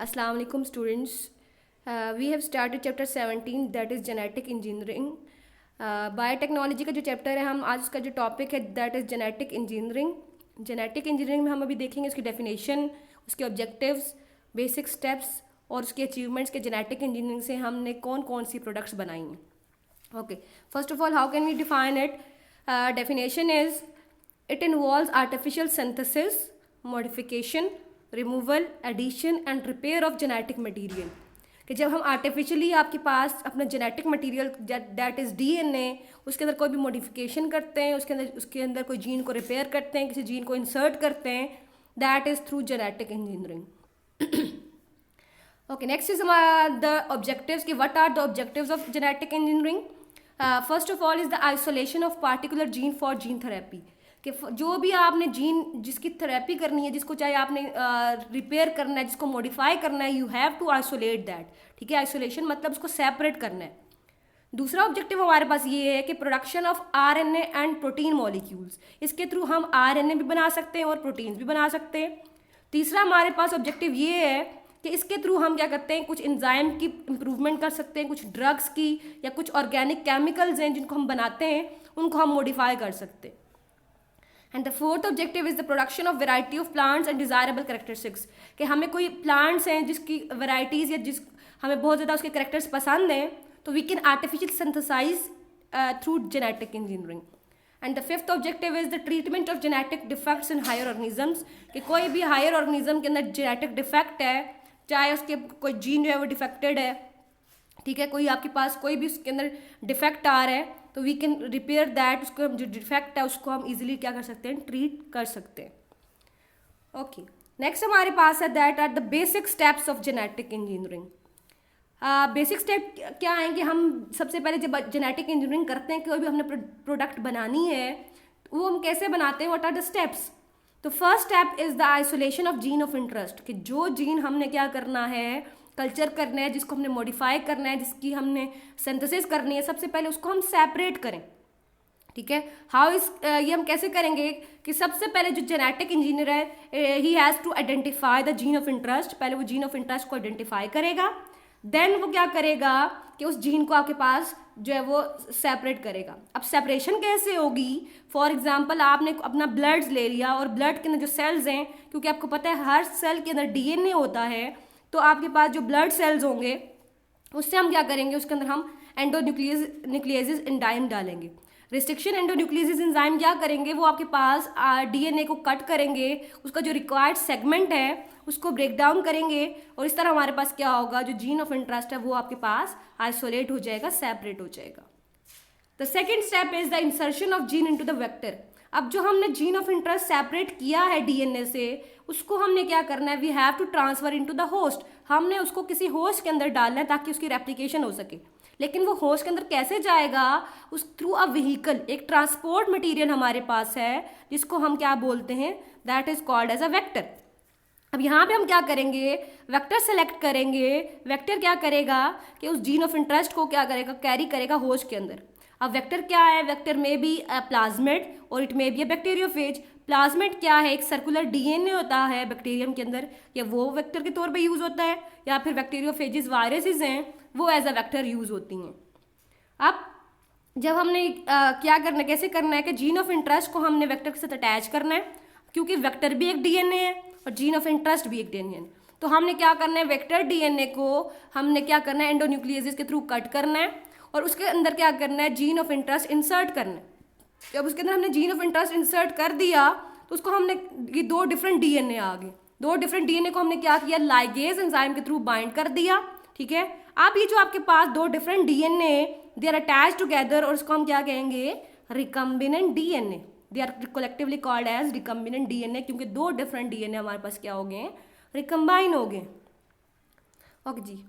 Assalamu alaikum students. We have started chapter 17 that is genetic engineering. Biotechnology का जो chapter है हम आज उसका जो टॉपिक है that is genetic engineering. Genetic engineering में हम अभी देखेंगे उसकी डेफिनेशन, उसके ऑब्जेक्टिव्स, बेसिक स्टेप्स और उसके अचीवमेंट्स के जेनेटिक इंजीनियरिंग से हमने कौन कौन सी प्रोडक्ट्स बनाई हैं. Okay, first of all how can we define it. Definition is it involves artificial synthesis, modification, removal, addition and repair of genetic material. कि जब हम आर्टिफिशियली आपके पास अपना genetic material that is DNA उसके अंदर कोई भी मॉडिफिकेशन करते हैं, उसके अंदर कोई जीन को रिपेयर करते हैं, किसी जीन को इंसर्ट करते हैं, that is through genetic engineering. Okay, next is the objectives कि what are the objectives of genetic engineering. First of all is the isolation of particular gene for gene therapy. कि जो भी आपने gene जिसकी therapy करनी है, जिसको चाहे आपने रिपेयर करना है, जिसको मॉडिफाई करना है, you have to isolate that. ठीक है, आइसोलेशन मतलब उसको सेपरेट करना है. दूसरा ऑब्जेक्टिव हमारे पास ये है कि production of RNA and protein molecules. इसके थ्रू हम आरएनए भी बना सकते हैं और प्रोटीन्स भी बना सकते हैं. तीसरा हमारे पास ऑब्जेक्टिव ये है कि इसके थ्रू हम क्या करते हैं, कुछ एंजाइम की इम्प्रूवमेंट कर सकते हैं, कुछ ड्रग्स की या कुछ ऑर्गेनिक केमिकल्स हैं जिनको हम बनाते हैं उनको हम मॉडिफाई कर सकते हैं. And the fourth objective is the production of variety of plants and desirable characteristics. कि हमें कोई प्लांट्स हैं जिसकी वेराइटीज़ या जिस हमें बहुत ज़्यादा उसके करेक्टर्स पसंद हैं तो we can artificial synthesize through genetic engineering. And the fifth objective is the treatment of genetic defects in higher organisms. कि कोई भी हायर ऑर्गेनिज्म के अंदर जेनेटिक डिफेक्ट है, चाहे उसके कोई जीन जो है वो डिफेक्टेड है, ठीक है, कोई आपके पास कोई भी उसके अंदर डिफेक्ट आ रहा है तो वी कैन रिपेयर दैट. उसको जो डिफेक्ट है उसको हम इजीली क्या कर सकते हैं, ट्रीट कर सकते हैं. ओके, नेक्स्ट हमारे पास है that are the basic steps of genetic engineering. Basic step क्या है कि हम सबसे पहले जब जेनेटिक इंजीनियरिंग करते हैं, कोई भी हमने प्रोडक्ट बनानी है वो हम कैसे बनाते हैं, व्हाट आर द स्टेप्स. तो first step is the isolation of gene of interest. कि जो जीन हमने क्या करना है, कल्चर करना है, जिसको हमने मॉडिफाई करना है, जिसकी हमने सिंथेसिस करनी है, सबसे पहले उसको हम सेपरेट करें. ठीक है, हाउ इज ये हम कैसे करेंगे कि सबसे पहले जो जेनेटिक इंजीनियर है he has to identify the gene of interest. पहले वो जीन ऑफ इंटरेस्ट को आइडेंटिफाई करेगा, देन वो क्या करेगा कि उस जीन को आपके पास जो है वो सेपरेट करेगा. अब सेपरेशन कैसे होगी, फॉर एग्जांपल आपने अपना ब्लड्स ले लिया और ब्लड के अंदर जो सेल्स हैं, क्योंकि आपको पता है हर सेल के अंदर डीएनए होता है, तो आपके पास जो ब्लड सेल्स होंगे उससे हम क्या करेंगे, उसके अंदर हम एंडोन्यूक्लियस एंजाइम डालेंगे. रिस्ट्रिक्शन एंडोन्यूक्लियस एंजाइम क्या करेंगे, वो आपके पास डीएनए को कट करेंगे, उसका जो रिक्वायर्ड सेगमेंट है उसको ब्रेक डाउन करेंगे और इस तरह हमारे पास क्या होगा, जो जीन ऑफ इंटरेस्ट है वो आपके पास आइसोलेट हो जाएगा, सेपरेट हो जाएगा. The second step is the insertion of gene into the vector. अब जो हमने जीन ऑफ इंटरेस्ट सेपरेट किया है डीएनए से, उसको हमने क्या करना है, we have to transfer into the host. हमने उसको किसी होस्ट के अंदर डालना है ताकि उसकी रेप्लिकेशन हो सके. लेकिन वो होस्ट के अंदर कैसे जाएगा, उस थ्रू अ व्हीकल. एक ट्रांसपोर्ट मटेरियल हमारे पास है जिसको हम क्या बोलते हैं, that is called as a vector. अब यहाँ पे हम क्या करेंगे, वेक्टर सेलेक्ट करेंगे. वेक्टर क्या करेगा कि उस जीन ऑफ इंटरेस्ट को क्या करेगा, कैरी करेगा होस्ट के अंदर. अब वेक्टर क्या है, वेक्टर में बी अ प्लाज्मिड और इट में बी अ बैक्टीरियोफेज. प्लाज्मिड क्या है, एक सर्कुलर डीएनए होता है बैक्टीरियम के अंदर, या वो वेक्टर के तौर पे यूज़ होता है, या फिर बैक्टीरियोफेजेस वायरसेस हैं वो एज अ वेक्टर यूज़ होती हैं. अब जब हमने क्या करना है, कैसे करना है कि जीन ऑफ इंटरेस्ट को हमने वेक्टर के साथ अटैच करना है, क्योंकि वेक्टर भी एक डीएनए है और जीन ऑफ इंटरेस्ट भी एक डीएनए है. तो हमने क्या करना है, वेक्टर डीएनए को हमने क्या करना है, एंडोन्यूक्लियस के थ्रू कट करना है और उसके अंदर क्या करना है, जीन ऑफ इंटरेस्ट इंसर्ट करना है. जब उसके अंदर हमने जीन ऑफ इंटरेस्ट इंसर्ट कर दिया तो उसको हमने ये दो डिफरेंट डीएनए आ गए. दो डिफरेंट डीएनए को हमने क्या किया, लाइगेज एंजाइम के थ्रू बाइंड कर दिया. ठीक है, अब ये जो आपके पास दो different DNA they are attach together और उसको हम क्या कहेंगे, recombinant DNA. They are collectively called as recombinant DNA, क्योंकि दो डिफरेंट डीएनए हमारे पास क्या हो गए, रिकम्बाइन हो गए. ओके जी,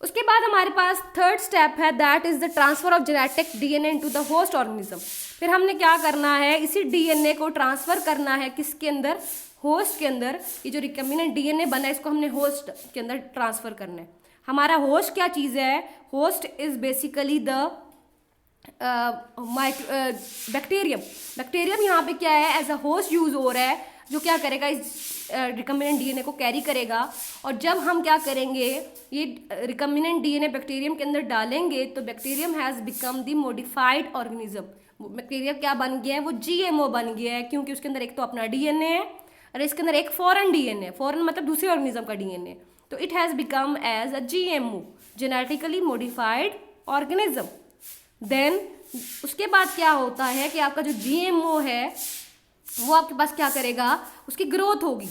उसके बाद हमारे पास थर्ड स्टेप है that is the transfer of genetic DNA into the host organism. फिर हमने क्या करना है, इसी डीएनए को ट्रांसफर करना है किसके अंदर, होस्ट के अंदर. ये जो रिकम्बिनेंट डीएनए बना है इसको हमने होस्ट के अंदर ट्रांसफर करना है. हमारा होस्ट क्या चीज़ है, host is basically the bacterium यहाँ पे क्या है, एज अ होस्ट यूज हो रहा है, जो क्या करेगा, इस रिकम्बिनेंट डीएनए को कैरी करेगा। और जब हम क्या करेंगे, ये रिकम्बिनेंट डीएनए बैक्टीरियम के अंदर डालेंगे, तो bacterium has become the modified organism. Bacteria क्या बन गया है, वो जीएमओ बन गया है, क्योंकि उसके अंदर एक तो अपना डीएनए है और इसके अंदर एक फॉरेन डीएनए, फॉरेन मतलब दूसरे ऑर्गेनिज्म का डीएनए, तो it has become as a GMO, genetically modified organism. Then उसके बाद क्या होता है कि आपका जो जीएमओ है वो आपके पास क्या करेगा, उसकी ग्रोथ होगी।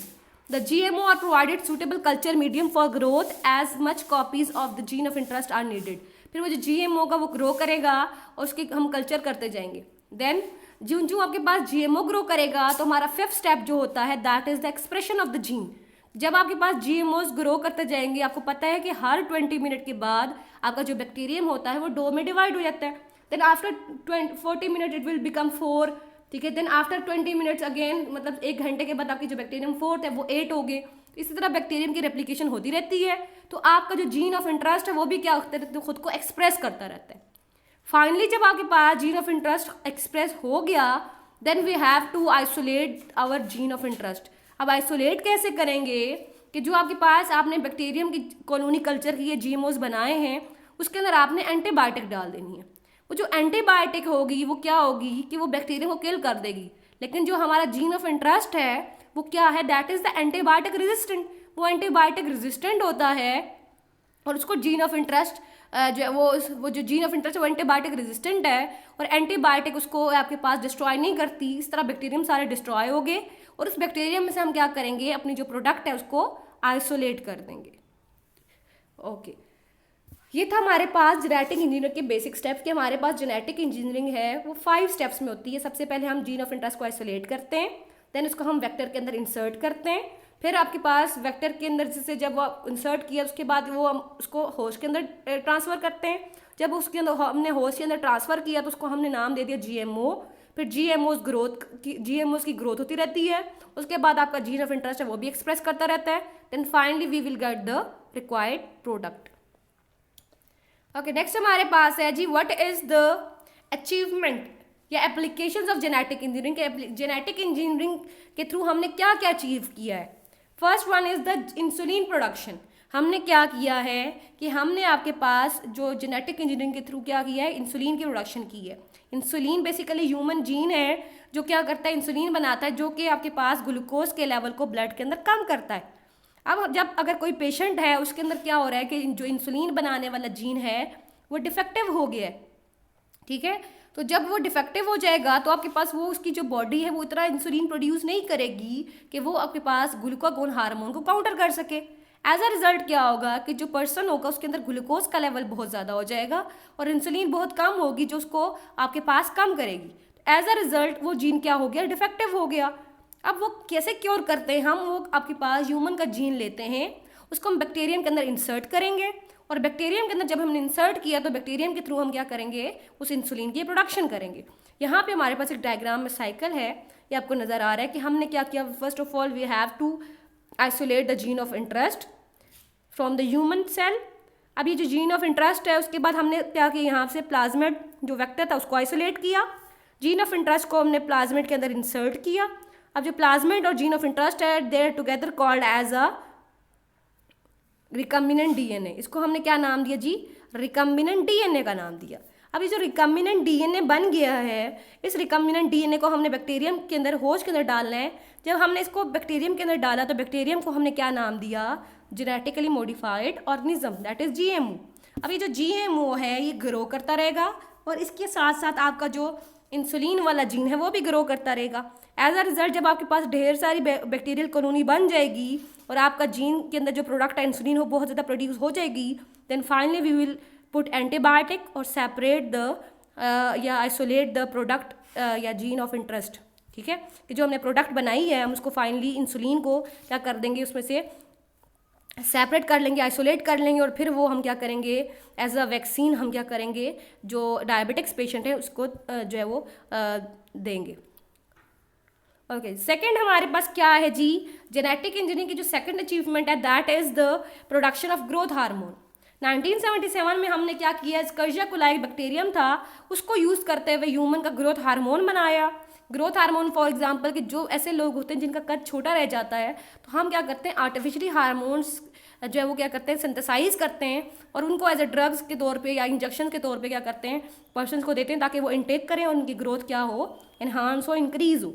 The GMO are provided suitable culture medium for growth as much copies of the gene of interest are needed. फिर वो जो जीएमओ का वो ग्रो करेगा और उसकी हम कल्चर करते जाएंगे। देन जो जो आपके पास जीएमओ ग्रो करेगा, तो हमारा फिफ्थ स्टेप जो होता है, that is the expression of the gene. जब आपके पास जीएमओज ग्रो करते जाएंगे, आपको पता है कि हर 20 मिनट के बाद आपका जो बैक्टीरियम होता है वो 2 में डिवाइड हो जाता है। Then after 40 minute it will become 4, ठीक है। देन आफ्टर 20 मिनट्स अगेन, मतलब 1 घंटे के बाद आपकी जो बैक्टीरियम 4th है वो 8 हो गए। इसी तरह बैक्टीरियम की रेप्लिकेशन होती रहती है। तो आपका जो जीन ऑफ इंटरेस्ट है वो भी क्या होता है, खुद को एक्सप्रेस करता रहता है। फाइनली जब आपके पास जीन ऑफ इंटरेस्ट एक्सप्रेस हो गया, then we have to isolate our gene of interest. अब आइसोलेट कैसे करेंगे कि जो आपके पास आपने बैक्टीरियम की कॉलोनी कल्चर की ये जीएमओज बनाए हैं, उसके अंदर आपने एंटीबायोटिक डाल देनी है। वो जो एंटीबायोटिक होगी वो क्या होगी कि वो बैक्टीरिया को किल कर देगी। लेकिन जो हमारा जीन ऑफ इंटरेस्ट है वो क्या है, that is the antibiotic resistant. वो एंटीबायोटिक रेजिस्टेंट होता है और उसको जीन ऑफ इंटरेस्ट जो है वो जो जीन ऑफ इंटरेस्ट है वो एंटीबायोटिक रेजिस्टेंट है, और एंटीबायोटिक उसको आपके पास डिस्ट्रॉय नहीं करती। इस तरह बैक्टीरियम सारे डिस्ट्रॉय हो गए, और उस बैक्टीरियम में से हम क्या करेंगे, अपनी जो प्रोडक्ट है उसको आइसोलेट कर देंगे। ओके, ये था हमारे पास जेनेटिक इंजीनियरिंग के बेसिक स्टेप्स कि हमारे पास जेनेटिक इंजीनियरिंग है वो 5 स्टेप्स में होती है। सबसे पहले हम जीन ऑफ इंटरेस्ट को आइसोलेट करते हैं, देन उसको हम वेक्टर के अंदर इंसर्ट करते हैं। फिर आपके पास वेक्टर के अंदर जैसे जब वो इंसर्ट किया उसके बाद वो हम उसको होस्ट के अंदर ट्रांसफ़र करते हैं। जब उसके अंदर हमने होस्ट के अंदर ट्रांसफ़र किया तो उसको हमने नाम दे दिया जीएमओ। फिर जीएमओज की ग्रोथ होती रहती है। उसके बाद आपका जीन ऑफ इंटरेस्ट है वो भी एक्सप्रेस करता रहता है। Then finally we will get the required product. Okay, next हमारे पास है जी, व्हाट इज द अचीवमेंट या एप्लीकेशंस ऑफ जेनेटिक इंजीनियरिंग के। जेनेटिक इंजीनियरिंग के थ्रू हमने क्या क्या अचीव किया है। First one is the insulin production. हमने क्या किया है कि हमने आपके पास जो जेनेटिक इंजीनियरिंग के थ्रू क्या किया है, इंसुलिन की प्रोडक्शन की है। इंसुलिन बेसिकली ह्यूमन जीन है जो क्या करता है, इंसुलिन बनाता है, जो कि आपके पास ग्लूकोज के लेवल को ब्लड के अंदर कम करता है। अब जब अगर कोई पेशेंट है उसके अंदर क्या हो रहा है कि जो इंसुलिन बनाने वाला जीन है वो डिफेक्टिव हो गया है, ठीक है। तो जब वो डिफेक्टिव हो जाएगा तो आपके पास वो उसकी जो बॉडी है वो इतना इंसुलिन प्रोड्यूस नहीं करेगी कि वो आपके पास ग्लूकागोन हार्मोन को काउंटर कर सके। एज अ रिजल्ट क्या होगा कि जो पर्सन होगा उसके अंदर ग्लूकोज का लेवल बहुत ज़्यादा हो जाएगा और इंसुलिन बहुत कम होगी जो उसको आपके पास कम करेगी। एज अ रिजल्ट वो जीन क्या हो गया, डिफेक्टिव हो गया। अब वो कैसे क्योर करते हैं, हम वो आपके पास ह्यूमन का जीन लेते हैं, उसको हम बैक्टीरियम के अंदर इंसर्ट करेंगे, और बैक्टीरियम के अंदर जब हमने इंसर्ट किया तो बैक्टीरियम के थ्रू हम क्या करेंगे, उस इंसुलिन की प्रोडक्शन करेंगे। यहाँ पे हमारे पास एक डायग्राम में साइकिल है, ये आपको नज़र आ रहा है कि हमने क्या किया। First of all we have to isolate the gene of interest from the human cell. अब ये जो जीन ऑफ इंटरेस्ट है उसके बाद हमने क्या किया, यहाँ से प्लाज्मिड जो वेक्टर था उसको आइसोलेट किया, जीन ऑफ इंटरेस्ट को हमने प्लाज्मिड के अंदर इंसर्ट किया। अब जो प्लाज्मिड और जीन ऑफ इंटरेस्ट है they are together called as a recombinant DNA. इसको हमने क्या नाम दिया जी, रिकम्बिनेंट डीएनए का नाम दिया। अब ये जो रिकम्बिनेंट डीएनए बन गया है, इस रिकम्बिनेंट डीएनए को हमने बैक्टीरियम के अंदर, होस्ट के अंदर डालना है। जब हमने इसको बैक्टीरियम के अंदर डाला तो बैक्टीरियम को हमने क्या नाम दिया, genetically modified organism, that is GMO. अब ये जो जीएमओ है ये ग्रो करता रहेगा और इसके साथ साथ आपका जो इंसुलिन वाला जीन है वो भी ग्रो करता रहेगा। एज अ रिजल्ट जब आपके पास ढेर सारी बैक्टीरियल कॉलोनी बन जाएगी और आपका जीन के अंदर जो प्रोडक्ट है इंसुलिन वो बहुत ज़्यादा प्रोड्यूस हो जाएगी, then finally we will put antibiotic और सेपरेट द या आइसोलेट द प्रोडक्ट या जीन ऑफ इंटरेस्ट, ठीक है। कि जो हमने प्रोडक्ट बनाई है हम उसको फाइनली इंसुलिन को क्या कर देंगे, उसमें से सेपरेट कर लेंगे, आइसोलेट कर लेंगे, और फिर वो हम क्या करेंगे, एज अ वैक्सीन हम क्या करेंगे, जो डायबिटिक्स पेशेंट है उसको जो है वो देंगे। ओके, सेकंड हमारे पास क्या है जी, जेनेटिक इंजीनियरिंग की जो सेकंड अचीवमेंट है that is the production of growth hormone. 1977 में हमने क्या किया, एस्कर्जिया कोलाई बैक्टीरियम था, उसको यूज़ करते हुए ह्यूमन का ग्रोथ हार्मोन बनाया। ग्रोथ हार्मोन फॉर एग्जांपल कि जो ऐसे लोग होते हैं जिनका कद छोटा रह जाता है, तो हम क्या करते हैं, आर्टिफिशियली हार्मोन्स जो है वो क्या करते हैं, सिंथेसाइज करते हैं और उनको एज ए ड्रग्स के तौर पे या इंजेक्शन के तौर पे क्या करते हैं, पर्सन्स को देते हैं ताकि वो इनटेक करें और उनकी ग्रोथ क्या हो, एनहांस हो, इंक्रीज हो।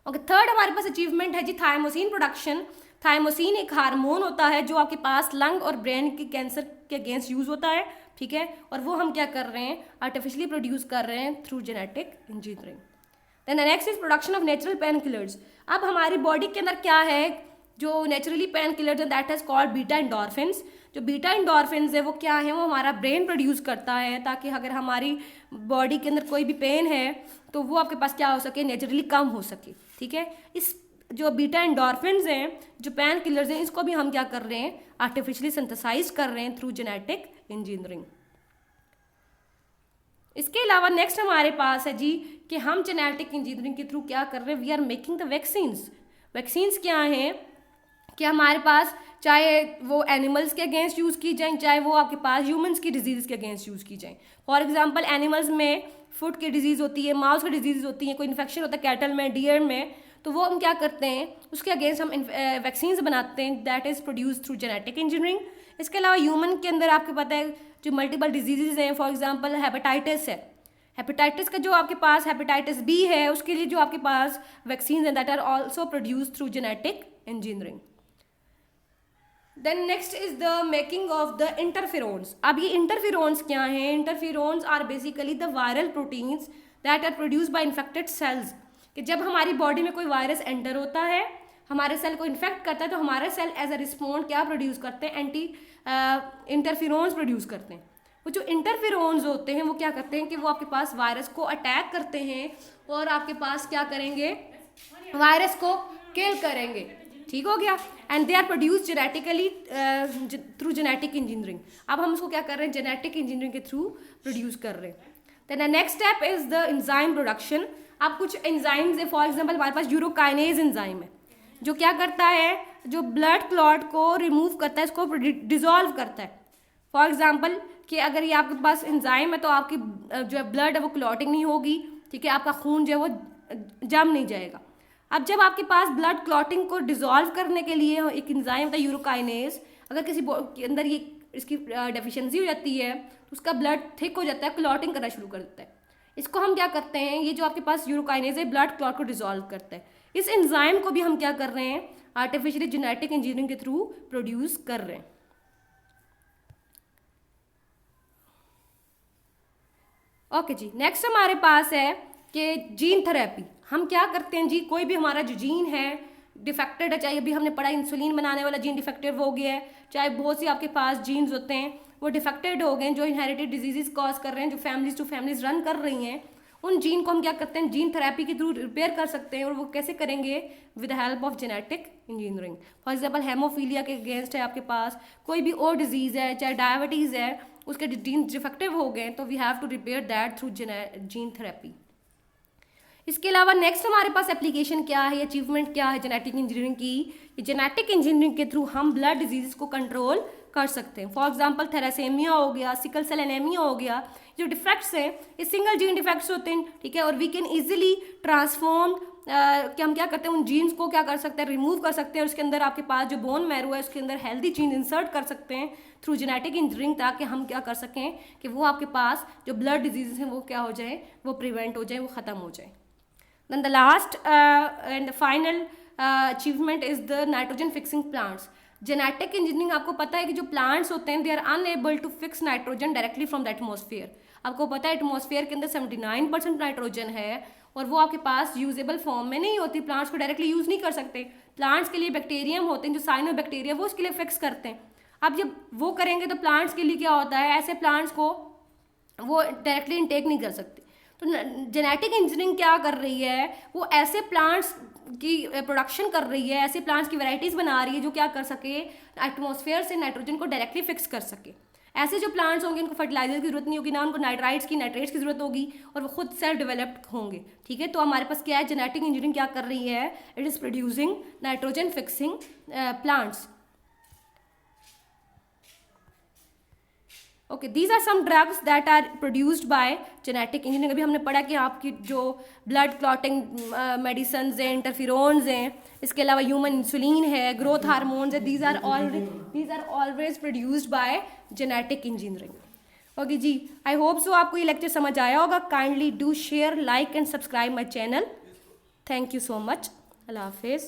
ओके, थर्ड हमारे पास अचीवमेंट है जी थायमोसिन प्रोडक्शन। थायमोसिन एक हार्मोन होता है जो आपके पास लंग और ब्रेन के कैंसर के अगेंस्ट यूज होता है, ठीक है, और वो हम क्या कर रहे हैं, आर्टिफिशियली प्रोड्यूस कर रहे हैं through genetic engineering. Then the next is production of natural pain killers. अब हमारी बॉडी के अंदर क्या है जो नेचुरली पेन किलर्स हैं, that is called beta endorphins. जो बीटा एंडोर्फिन्स है वो क्या है, वो हमारा ब्रेन प्रोड्यूस करता है ताकि अगर हमारी बॉडी के अंदर कोई भी पेन है तो वो आपके पास क्या हो सके, नेचुरली कम हो सके, ठीक है। इस जो बीटा एंडोर्फिन्स हैं, जो पेन किलर्स हैं, इसको भी हम क्या कर रहे हैं, आर्टिफिशियली सिंथेसाइज कर रहे हैं थ्रू जेनेटिक इंजीनियरिंग। इसके अलावा नेक्स्ट हमारे पास है जी कि हम जेनेटिक इंजीनियरिंग के थ्रू क्या कर रहे हैं, we are making the vaccines. Vaccines क्या हैं कि हमारे पास चाहे वो एनिमल्स के अगेंस्ट यूज़ की जाए, चाहे वो आपके पास ह्यूमंस की डिजीज़ के अगेंस्ट यूज़ की जाए। फॉर एग्जांपल एनिमल्स में फुट की डिजीज़ होती है, माउस की डिजीज़ होती है, कोई इन्फेक्शन होता है कैटल में, डियर में, तो वो हम क्या करते हैं, उसके अगेंस्ट हम वैक्सीन्स बनाते हैं, that is produce through genetic engineering. इसके अलावा ह्यूमन के अंदर आपको पता है जो मल्टीपल डिजीज़ हैं, फॉर एग्जांपल हेपेटाइटिस है, हेपेटाइटिस का जो आपके पास हेपेटाइटिस बी है उसके लिए जो आपके पास वैक्सीन हैं that are also produce through genetic engineering. Then next is the making of the interferons. अब ये इंटरफेरोन्स क्या हैं, interferons are basically the viral proteins that are produce by infected cells. कि जब हमारी बॉडी में कोई वायरस एंटर होता है, हमारे सेल को इन्फेक्ट करता है, तो हमारे सेल एज अ रिस्पॉन्ड क्या प्रोड्यूस करते हैं, एंटी इंटरफेरोन्स प्रोड्यूस करते हैं। वो जो इंटरफेरोन्स होते हैं वो क्या करते हैं कि वो आपके पास वायरस को अटैक करते हैं और आपके पास क्या करेंगे, वायरस को किल करेंगे, ठीक हो गया। And they are produce genetically through genetic engineering. अब हम उसको क्या कर रहे हैं, जेनेटिक इंजीनियरिंग के थ्रू प्रोड्यूस कर रहे हैं। Then the next step is the enzyme production. अब कुछ एंजाइम्स है, फॉर एग्जांपल हमारे पास यूरोकाइनेज एंजाइम है जो क्या करता है, जो ब्लड क्लॉट को रिमूव करता है, इसको डिजॉल्व करता है। फॉर एग्जांपल कि अगर ये आपके पास एंजाइम है तो आपकी जो है ब्लड है वो क्लॉटिंग नहीं होगी, ठीक है, आपका खून जो है वो जम नहीं जाएगा। अब जब आपके पास ब्लड क्लॉटिंग को डिजॉल्व करने के लिए एक एंजाइम होता है यूरोकाइनेज, अगर किसी के अंदर ये इसकी डेफिशिएंसी हो जाती है तो उसका ब्लड थिक हो जाता है, क्लॉटिंग करना शुरू कर देता है। इसको हम क्या करते हैं, ये जो आपके पास यूरोकाइनेज है ब्लड क्लॉट को डिजॉल्व करता है। इस एंजाइम को भी हम क्या कर रहे हैं, आर्टिफिशियली जेनेटिक इंजीनियरिंग के थ्रू प्रोड्यूस कर रहे हैं। ओके जी, नेक्स्ट हमारे पास है कि जीन थेरेपी। हम क्या करते हैं जी, कोई भी हमारा जो जीन है डिफेक्टेड है, चाहे अभी हमने पढ़ा इंसुलिन बनाने वाला जीन डिफेक्टेड हो गया है, चाहे बहुत सी आपके पास जीन्स होते हैं वो डिफेक्टेड हो गए जो इनहेरिटेड डिजीजेस कॉज कर रहे हैं, जो फैमिलीज टू फैमिलीज रन कर रही हैं, उन जीन को हम क्या करते हैं, जीन थेरेपी के थ्रू रिपेयर कर सकते हैं। और वो कैसे करेंगे, with the help of genetic engineering. For example haemophilia के अगेंस्ट है आपके पास, कोई भी और डिजीज़ है, चाहे डायबिटीज़ है, उसके जीन डिफेक्टिव हो गए तो we have to repair that through gene therapy. इसके अलावा नेक्स्ट हमारे पास एप्लीकेशन क्या है, अचीवमेंट क्या है जेनेटिक इंजीनियरिंग की। जेनेटिक इंजीनियरिंग के थ्रू हम ब्लड डिजीज़ को कंट्रोल कर सकते हैं। फॉर एग्जांपल थैलेसेमिया हो गया, सिकल सेल एनीमिया हो गया, जो डिफेक्ट्स हैं ये सिंगल जीन डिफेक्ट्स होते हैं, ठीक है, और वी कैन इजीली ट्रांसफॉर्म कि हम क्या करते हैं, उन जीन्स को क्या कर सकते हैं, रिमूव कर सकते हैं, और उसके अंदर आपके पास जो बोन मैरो है उसके अंदर हेल्दी जीन इंसर्ट कर सकते हैं थ्रू जेनेटिक इंजीनियरिंग, ताकि हम क्या कर सकें कि वो आपके पास जो ब्लड डिजीज़ हैं वो क्या हो जाए, वो प्रिवेंट हो जाए, वो ख़त्म हो जाए। Then the last and the final achievement is the nitrogen fixing plants. Genetic engineering आपको पता है कि जो प्लांट्स होते हैं they are unable to fix nitrogen directly from the atmosphere. आपको पता है एटमॉस्फेयर के अंदर 79% नाइट्रोजन है और वो आपके पास यूजेबल फॉर्म में नहीं होती, प्लांट्स को डायरेक्टली यूज़ नहीं कर सकते। प्लांट्स के लिए बैक्टीरियम होते हैं जो साइनोबैक्टीरिया, वो उसके लिए फिक्स करते हैं। अब जब वो करेंगे तो प्लांट्स के लिए क्या होता है, ऐसे प्लांट्स को वो डायरेक्टली इनटेक नहीं कर सकते। तो जेनेटिक इंजीनियरिंग क्या कर रही है, वो ऐसे प्लांट्स की प्रोडक्शन कर रही है, ऐसे प्लांट्स की वैरायटीज़ बना रही है जो क्या कर सके, एटमॉस्फेयर से नाइट्रोजन को डायरेक्टली फिक्स कर सके। ऐसे जो प्लांट्स होंगे उनको फर्टिलाइजर की जरूरत नहीं होगी, ना उनको नाइट्राइट्स की नाइट्रेट्स की जरूरत होगी, और वो खुद सेल्फ डेवलप्ड होंगे, ठीक है। तो हमारे पास क्या है, जेनेटिक इंजीनियरिंग क्या कर रही है, it is producing nitrogen fixing plants. Okay, these are some drugs that are produced by genetic engineering. अभी हमने पढ़ा कि आपकी जो ब्लड क्लॉटिंग मेडिसिन हैं, इंटरफिरोन्स हैं, इसके अलावा ह्यूमन इंसुलिन है, ग्रोथ हार्मोन्स है, these are always produced by genetic engineering. Okay जी, आई होप सो आपको ये लेक्चर समझ आया होगा। Kindly do share, like and subscribe my channel. Thank you so much. Allah हाफिज़।